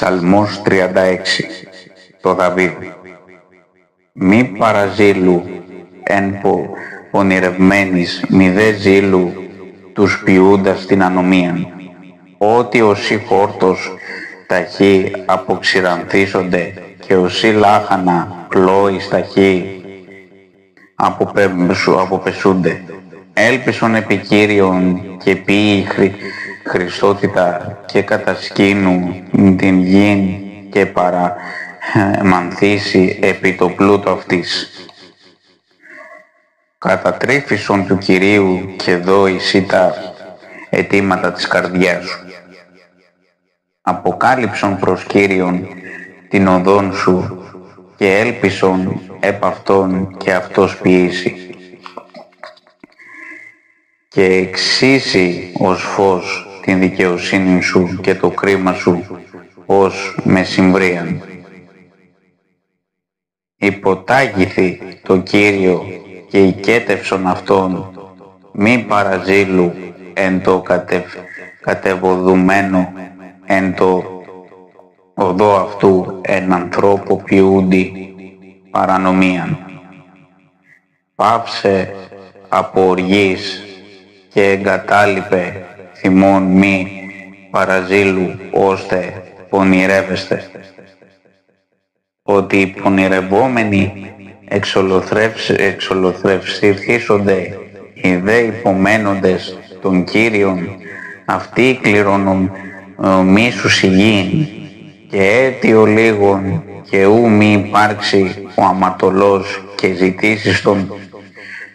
Ψαλμός 36. Το Δαβίδ. Μη παραζήλου εν πονηρευμένης, μη δε ζήλου τους ποιούντας την ανομίαν. Ότι όσοι χόρτος ταχύ αποξηρανθίσονται και όσοι λάχανα πλόης ταχύ αποπεσούνται. Έλπισον επί Κύριον και ποιη Χριστότητα και κατασκήνου την γην και παραμανθήσει επί το πλούτο αυτής. Κατατρίφησον του Κυρίου και δώησι τα αιτήματα της καρδιάς σου. Αποκάλυψον προς Κύριον την οδόν σου και έλπισον επ' αυτόν και αυτός ποιήσει. Και εξήσει ως φως την δικαιοσύνη σου και το κρίμα σου ως μεσημβρίαν. Υποτάγηθη το Κύριο και οικέτευσον αυτόν, μη παραζήλου εν το κατεβοδουμένο εν το οδό αυτού εν ανθρώπο ποιούντι παρανομίαν. Πάυσε από οργής και εγκατάλειπε θυμών μη παραζήλου ώστε πονηρεύεστε. Ότι οι πονηρευόμενοι εξολοθρευσίρχονται, οι δε υπομένοντες των Κύριων, αυτοί κληρώνουν μίσους υγιήν και αίτιο λίγων και ου μη υπάρξει ο αμαρτωλός και ζητήσει στον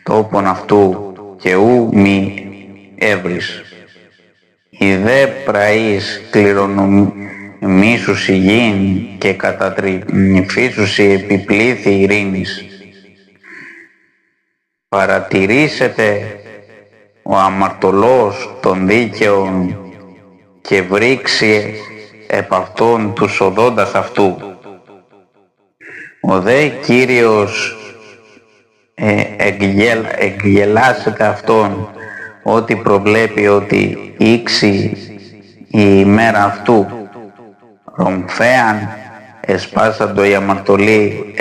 τόπον αυτού και ου μη έβρις. Οι δε πραείς κληρώνουν μίσους υγιήν και κατατριφήσουσι επιπλήθη ειρήνης. Παρατηρήσετε ο αμαρτωλός των δίκαιων και βρήξει επ' αυτόν τους οδόντας αυτού. Ο δε Κύριος εκγελάσετε αυτόν ότι προβλέπει ότι ήξει η ημέρα αυτού. Ρομφέαν εσπάσαντο οι αμαρτωλοί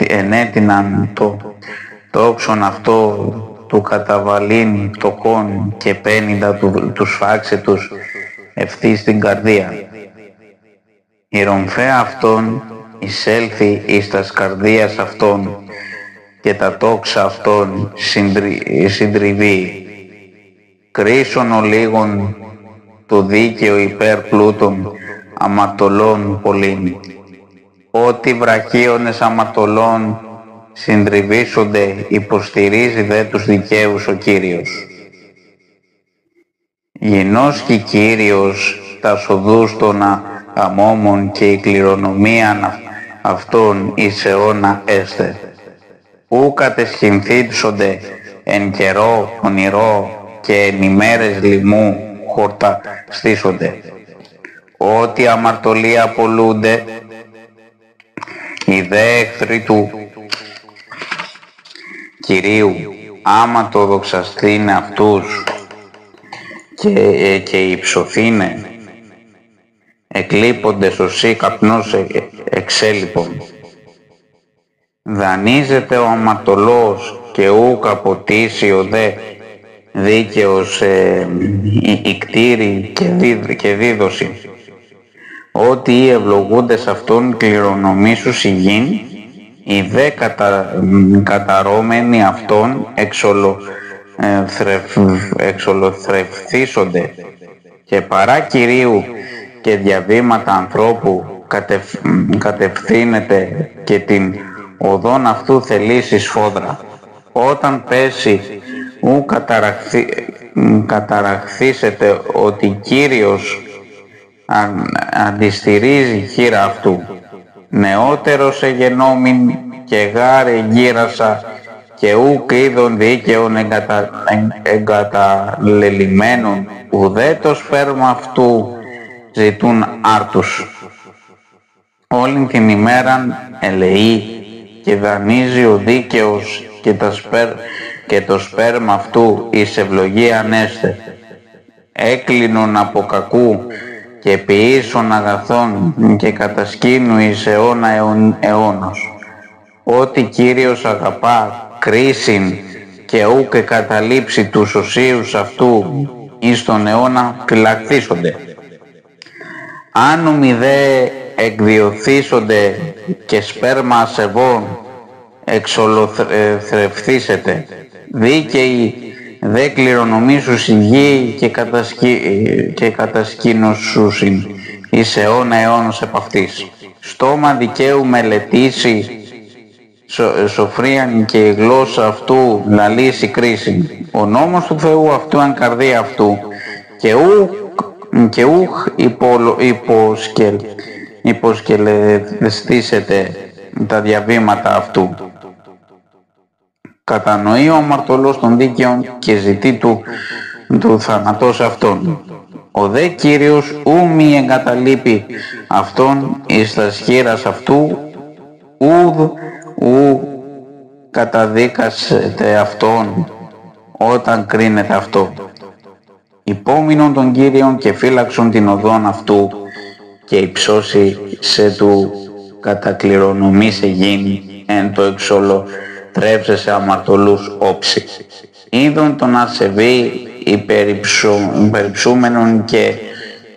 ενέτειναν το όξον αυτό του καταβαλήν πτωχών και 50 τους φάξε τους ευθύς στην καρδία. Η ρομφαία αυτών εισέλθει εις τας καρδίας αυτών και τα τόξα αυτών συντριβεί. Κρίσον ο λίγον το δίκαιο υπέρ πλούτων αμαρτωλών πολλήν. Ότι βραχίονες αμαρτωλών συντριβήσονται, υποστηρίζει δε τους δικαίους ο Κύριος. Γινώσκει Κύριος τα οδούς των αμόμων και η κληρονομία αυτών εις αιώνα έστε. Ου κατεσχυνθήσονται εν καιρό πονηρό και εν ημέρες λοιμού χορταστήσονται. Ότι αμαρτωλοί απολούνται, οι δε εχθροί του Κυρίου, άμα το δοξαστήνε αυτούς και υψωθήνε, εκλείπονται σωσί καπνός εξέλιπων. Δανείζεται ο αμαρτωλός και ούκ αποτίσει ο δε δίκαιος ικτήρι και δίδωση. Ότι οι ευλογούντες αυτόν κληρονομήσους υγιήν, οι δε καταρώμενοι αυτόν εξολοθρευθήσονται και παρά Κυρίου και διαβήματα ανθρώπου κατευθύνεται και την οδόν αυτού θελήσει σφόδρα. Όταν πέσει ου καταραχθήσετε ότι Κύριος αντιστηρίζει χείρα αυτού. Νεότερος εγενόμην και γάρ εγγύρασα και ούκ είδων δίκαιων εγκαταλελειμμένων, ουδέ το σπέρμα αυτού ζητούν άρτους. Όλην την ημέραν ελεεί και δανείζει ο δίκαιος και το σπέρμα αυτού εις ευλογία ανέστε. Έκλεινον από κακού και ποιήσων αγαθών και κατασκήνου εις αιώνα αιώνος. Ότι Κύριος αγαπά κρίσιν και ούκ καταλήψει τους οσίους αυτού εις τον αιώνα φυλακτήσονται. Αν δε εκδιωθήσονται και σπέρμα ασεβών εξολοθρευθήσετε, δίκαιοι δε κληρονομήσους η γη και κατασκήνωσουσιν εις αιώνα αιώνος επ' αυτής. Στόμα δικαίου μελετήσει σοφρίαν και η γλώσσα αυτού λαλήσει κρίση. Ο νόμος του Θεού αυτού αν καρδία αυτού και ούχ υποσκελεστήσετε τα διαβήματα αυτού. Κατανοεί ο αμαρτωλός των δίκαιων και ζητεί του θανατός αυτόν. Ο δε Κύριος ου μη εγκαταλείπει αυτόν εις τα σχήρας αυτού, ου καταδίκασετε αυτόν όταν κρίνεται αυτό. Υπόμεινον τον Κύριον και φύλαξον την οδόν αυτού και υψώσει σε του κατακληρονομήσε γίνει εν το εξόλο τρέψε αμαρτωλούς όψη. Είδον τον ασεβή υπερυψούμενον και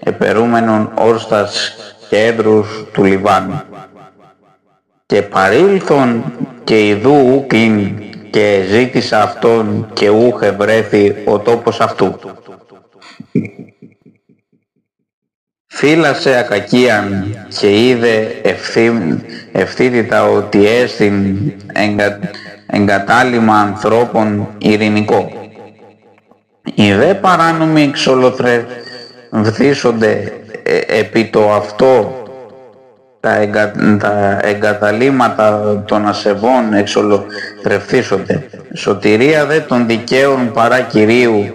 επερούμενον όρστας κέντρους του Λιβάνου. Και παρήλθον και ιδού ούκιν και ζήτησα αυτόν και ούχ ευρέθη ο τόπος αυτού. Φύλασε ακακίαν και είδε ευθύτητα ότι έστιν εγκατάλημα ανθρώπων ειρηνικό. Οι δε παράνομοι εξολοθρευθήσονται επί το αυτό τα εγκαταλείμματα των ασεβών εξολοθρευθήσονται. Σωτηρία δε των δικαίων παρά Κυρίου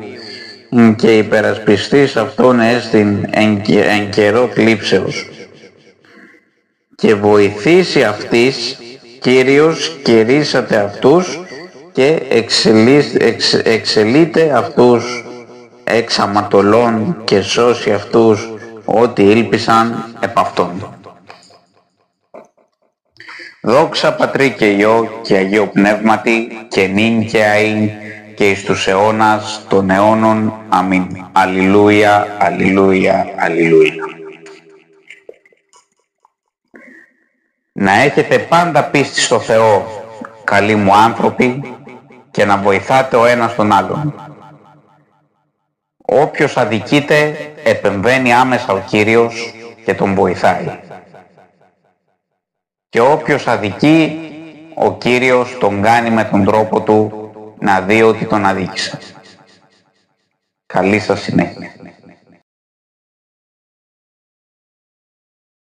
και υπερασπιστής αυτόν έστιν εν καιρό θλίψεως. Και βοηθήσει αυτής Κύριος κηρύσσατε αυτούς και εξελείται αυτούς εξ αμαρτωλών και σώσει αυτούς ό,τι ήλπισαν επ' αυτόν. Δόξα Πατρί και Υιό και Αγίο Πνεύματι και νυν και αΐν και εις τους αιώνας των αιώνων. Αμήν. Αλληλούια, αλληλούια, αλληλούια. Να έχετε πάντα πίστη στο Θεό, καλοί μου άνθρωποι, και να βοηθάτε ο ένας τον άλλον. Όποιος αδικείται, επεμβαίνει άμεσα ο Κύριος και τον βοηθάει. Και όποιος αδικεί, ο Κύριος τον κάνει με τον τρόπο του να δει ότι τον αδίκησε. Καλή σας συνέχεια.